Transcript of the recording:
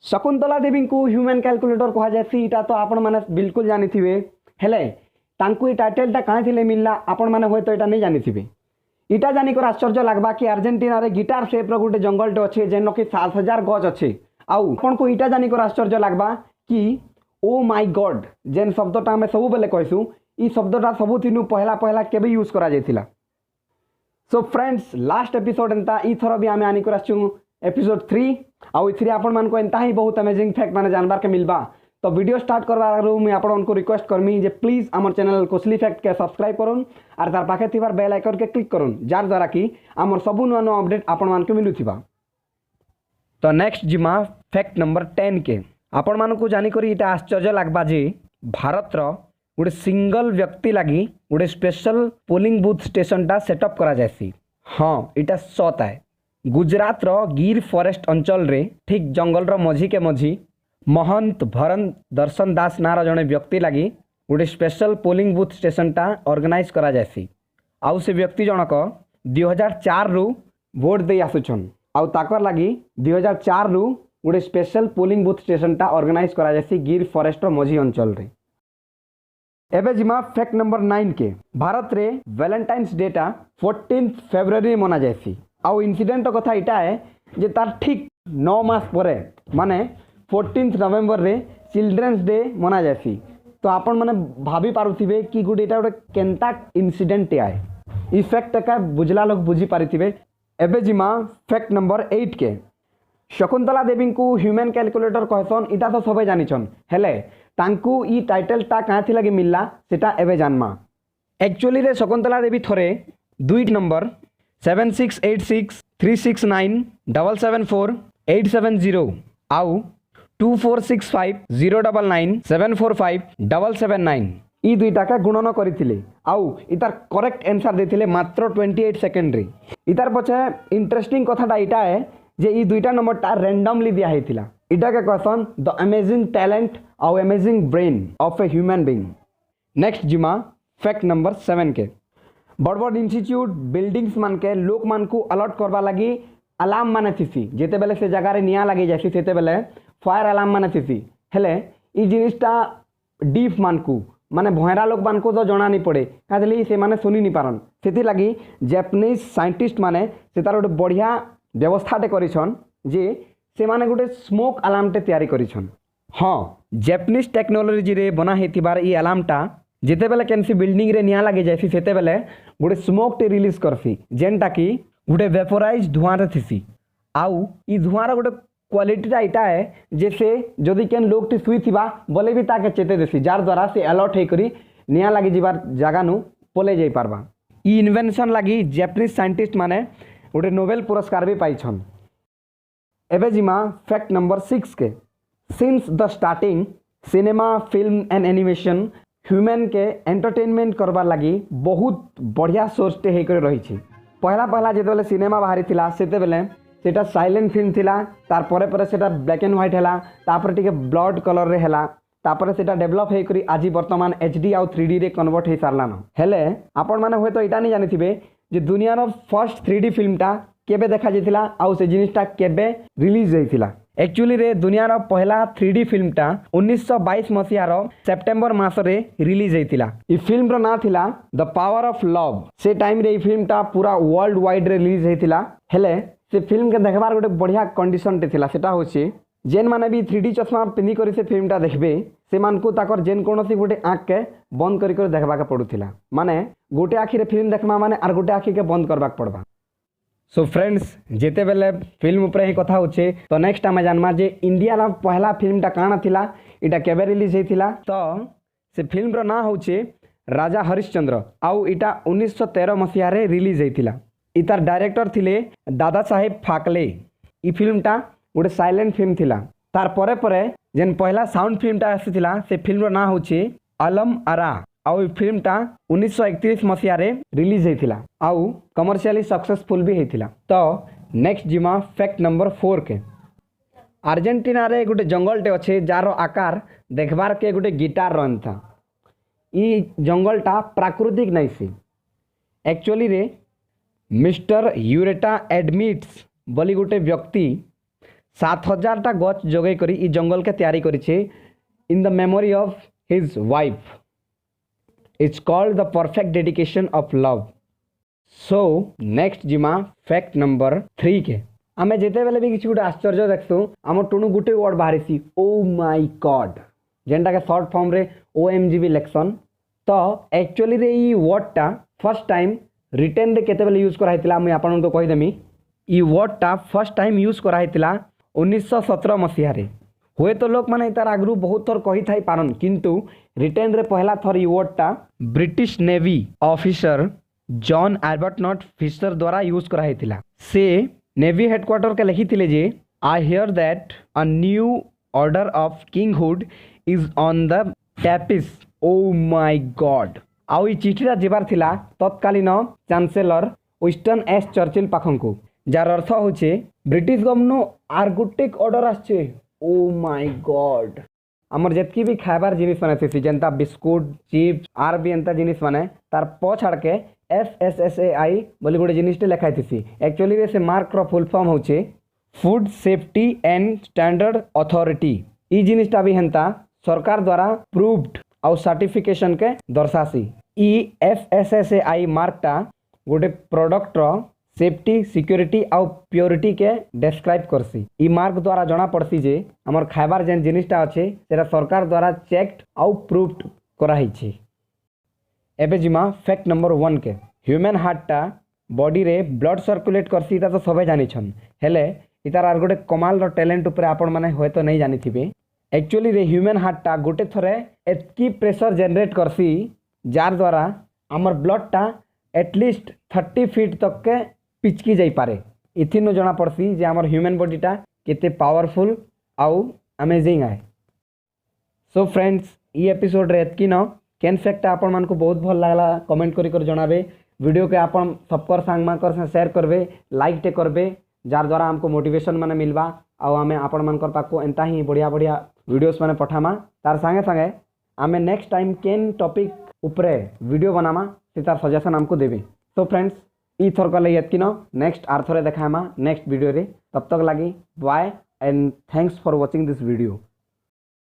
शकुंतला देवी को human calculator कह जाए तो आपण मैंने बिल्कुल जानी थे हेले तांकु ये टाइटलटा कहाँ थे मिलला आपण मैंने हुए तो यहाँ नहीं जानी थे इटा जानिकर आश्चर्य लगवा कि अर्जेंटीना रे गिटार शेप्र गोटे जंगलटे अच्छे जेन कि 7000 गज अच्छे आउ आपण को इटा जानिकर आश्चर्य लगवा कि ओ माय गॉड जेन शब्दटा आम सब बेले कहसु ई शब्दटा सबुथिनु पहला पहला केबे यूज करा जायतिला। सो फ्रेंड्स लास्ट एपिसोड एंता ई थरो भी आमे आनिकर आछू एपिसोड 3 आउ इथिरे आपण मान को एंता ही बहुत अमेजिंग फैक्ट माने जानबार के मिलबा। तो वीडियो स्टार्ट करवार आगु मैं आपण को रिक्वेस्ट करमी जे प्लीज आमर चैनल कोशली फैक्ट के सब्सक्राइब करूँ और तार पाखे थिबार बेल आइकन के क्लिक करूँ जार द्वारा कि आमर सबु नुआ नुआ अपडेट आपण मान को मिलुथिबा। तो नेक्स्ट जिमा फैक्ट नंबर 10 के आपण मान को जानी करी इटा आश्चर्य लागबा जे भारत रो गोटे सिंगल व्यक्ति लगी गोटे स्पेशल पोलिंग बूथ स्टेशनटा सेटअप करा जायसी। हाँ इटा सत है गुजरात रो गिर फॉरेस्ट अंचल रे ठीक जंगल रो मझी के मझी महंत भरन दर्शन दास नार जड़े व्यक्ति लगी गोटे स्पेशल पोलिंग बूथ स्टेशनटा ऑर्गेनाइज करा जायसी। आउ से व्यक्ति जनक 2004 रु वोट दे आसुछन आउ ताकर लगी 2004 रु गोटे स्पेशल पोलिंग बूथ स्टेशनटा ऑर्गेनाइज करा जायसी गिर फॉरेस्ट रो मझी अंचल रे। एबे जिमा फैक्ट नंबर 9 के भारत रे वैलेंटाइन्स डे टा 14 फेब्रुआरी मना जायसी। आउ इन्सिडेंट कथा इटा है जे तार ठीक 9 मास परे माने 14 नवेम्बर रे चिल्ड्रेन्स डे मना जायसी। तो आपण माने भाभी पारुथिबे कि गुड एटा गोटे केनता इन्सिडेंट आए ई फैक्ट का बुझला लोग बुझी पारिथिबे। एबे जिमा फैक्ट नंबर 8 के शकुंतला देवी को ह्यूमन कैलकुलेटर कहसन इटा तो सबे जानिछन हेले तांकु ई टाइटलटा कहाँ थी लगे मिलला सेटा एबे जानमा। एक्चुअली रे शकुंतला देवी थोरे 2 नंबर 7686369774 आउ 246509974577 ई दुईटा का गुणन करथिले आउ इतार करेक्ट आंसर देथिले मात्र 28 सेकंड रे। इतार पछे इंटरेस्टिंग कथाटा इटा है जे ई दुईटा नंबरटा रैंडमली दिया हेतिला। इटा के कहसन द अमेजिंग टैलेंट और amazing brain of a human being. Next जिमा फैक्ट नंबर 7 के बड़ बड़ इंस्टीट्यूट बिल्डिंग्स मान के लोक मान को अलर्ट करवा लगी अलार्म माने थीसी जेते बेले से जगह रे निया लगी जासी सेते बेले फायर अलार्म माने थीसी हेले ई जिनिसटा डीफ मान को माने भयरा लोक मान को तो जना नहीं पड़े कादली से माने सुनी नहीं पारन सेति लगी जापानीज साइंटिस्ट माने से तार गोटे बढ़िया व्यवस्थाटे करिछन जे से माने गोटे स्मोक अलार्मटे तैयारी करिछन। हाँ जापानीज टेक्नोलॉजी रे बना हेतिबार ई अलार्मटा जेते बेले केनसी बिल्डिंग रे निया लगे जायसी सेते बेले गोटे स्मोक टे रिलीज करसी जेनटा कि गोटे वेपोराइज धुआं रे थिसी। आउ ई धुआं रे गोटे क्वालिटीटा इटा है जैसे जदि केन लोग टी सुई थिबा बोले भी ताके चेते देसी जार द्वारा से अलर्ट हे करी निया लगी जिबार जागा नु पले जाई पारबा। ई इन्वेंशन लगी जापानीज साइंटिस्ट माने गोटे नोबेल पुरस्कार भी पाइछन। एबे जिमा फैक्ट नंबर 6 के since the starting cinema film and animation human के एंटरटेनमेंट करबार लगी बहुत बढ़िया सोर्सटे हेकर रही। पहला पहला जेतेबेले सिनेमा बाहरी थिला सेतेबेले सेटा साइलेंट फिल्म थिला तार परे परे सेटा ब्लैक एंड व्हाइट हैला तापर टिके ब्लड कलर रे हैला तापर सेटा डेवलप हे करी आज वर्तमान HD आउ 3D रे कन्वर्ट हे सारलान। हेले आपण माने होय तो इटा नहीं जानिथिबे जे दुनिया रो फर्स्ट 3D फिल्मटा केबे देखा जाइथिला आउ से जिनिसटा केबे रिलीज होइथिला। एक्चुअली रे दुनिया रो पहला 3D फिल्मटा 1922 मसिया रो सेप्टेम्बर मास रे रिलीज होइथिला। ई फिल्म रो ना थिला द पावर ऑफ लव। से टाइम रे ई फिल्मटा पूरा वर्ल्ड वाइड रे रिलीज होइथिला। हेले से फिल्म के देखबार गोटे बढ़िया कंडीशन टे थिला सेटा होछि जेन माने भी 3D चश्मा पिन्ही करी से फिल्मटा देखबे से मान को ताकर जेन कोनोसी गोटे आँख के बंद करी कर देखबा के पडुथिला माने गोटे आँखि रे फिल्म देखमा माने आर गोटे आँखि के बंद करबा के पड़बा। सो फ्रेंड्स जेते बेले फिल्म ऊपर ही कथा होछे तो नेक्स्ट आमे जानमा जे इंडिया रा पहला फिल्मटा काना थिला इटा केबे रिलीज हेतिला। तो से फिल्म रो ना होछे राजा हरिश्चंद्र आउ इटा 1913 मसिया रे रिलीज हेतिला। इतार डायरेक्टर थिले दादा साहेब फाकले। ई फिल्मटा गोटे साइलेंट फिल्म थिला। तार परे परे जेन पहला साउंड फिल्मटा आसीथिला से फिल्म रो ना होछे अलम आरा आउ ई फिल्मटा 1931 मसिया रे रिलीज हेतिला आउ कमर्शियली सक्सेसफुल भी हेतिला। तो नेक्स्ट जिमा फैक्ट नंबर 4 के अर्जेंटीना रे गोटे जंगलटे अच्छे जार आकार देखबार के गोटे गिटार रन था। ई जंगलटा प्राकृतिक नहीं सी एक्चुअली रे मिस्टर यूरेटा एडमिट्स बोली गोटे व्यक्ति 7000टा गछ जोगै करी ई जंगल के तैयारी करिछे in the memory of his wife. It's called the perfect dedication of love. So next जिमा फैक्ट नंबर 3 के आमे जेते बेले भी किसी गोटे आश्चर्य देखसु आम टुणु गुटे वर्ड बाहरी ओ माय गॉड जेनटा के शॉर्ट फॉर्म रे OMG भी लेक्सन। तो एक्चुअली रे ई वर्डटा फर्स्ट टाइम रिटेन रे केते बेले यूज कराइतिला मुई आपन को कहि देमी। ई वर्डटा फर्स्ट टाइम यूज कराइतिला 1917 मसीहा रे। हुए तो लोक माने तार आगरू बहुत थर कहि थाई पारन किंतु रिटेन रे पहला थर ई वर्डटा British navy officer John Arbuthnot Fisher द्वारा यूज कराइतिला। से नेवी हेडक्वार्टर के लिखिथिले जे I hear that a new order of kinghood is on the tapis. Oh my god. आउ ई चिठीटा जेबार थिला तत्कालीन चांसेलर विस्टन एस चर्चिल पाखंकु जार अर्थ होचे ब्रिटिश गवर्नमेंट आर गुटे ऑर्डर आछे। Oh my god. हमर जेतकी भी खाइबार जिनिस माने थी जेंता बिस्कुट चिप्स आर भी एंता जिनिस माने तार प छाड़ के FSSAI बोली गोटे जिनिसटे लिखाई थी। एक्चुअली रे से मार्क रो फुल फॉर्म होचे food safety and standard authority. ई जिनिसटा भी हेंता सरकार द्वारा प्रूव्ड आउ सर्टिफिकेशन के दर्शासी। ई FSSAI मार्कटा गोटे प्रोडक्ट रो सेफ्टी सिक्योरिटी आउ प्योरिटी के डिस्क्राइब करसी। ई मार्क द्वारा जना पड़सी जे हमर खाइबार जेन जिनिसटा अच्छे सेटा सरकार द्वारा चेक्ड आउ प्रूव्ड कराई छी। एबे जिमा फैक्ट नंबर 1 के ह्यूमन हार्टटा बॉडी रे ब्लड सर्कुलेट करसी इटा तो सबे जानि छन हेले इतार आर गोटे कमाल रो टैलेंट ऊपर आपण माने होय तो नहीं जानि थिबे। एक्चुअली रे ह्यूमन हार्टटा गोटे थरे एतकी प्रेशर जनरेट करसी जार द्वारा हमर ब्लडटा एटलिस्ट 30 फीट तक के पिचकी जाई पारे। इथिनो जना पड़सी जे हमर ह्यूमन बॉडीटा केते पावरफुल आउ अमेजिंग आए। सो फ्रेंड्स ई एपिसोड रे एतकी न केन फैक्ट आपण मान को बहुत भल लागला कमेंट करी कर जणाबे। वीडियो के आपण सबकर संग मान कर शेयर करबे लाइक टे करबे जार द्वारा हमको मोटिवेशन माने मिलबा आउ आमे आपण मानकर पाको एंता ही बढ़िया बढ़िया वीडियोस माने पठामा। तार संगे संगे आमे नेक्स्ट टाइम केन टॉपिक ऊपरे वीडियो बनामा से तार सजेशन हमको देबे। तो फ्रेंड्स ई थर कले यतकी न नेक्स्ट आर्थरे देखामा नेक्स्ट वीडियो रे। तब तक लगी bye and thanks for watching this video.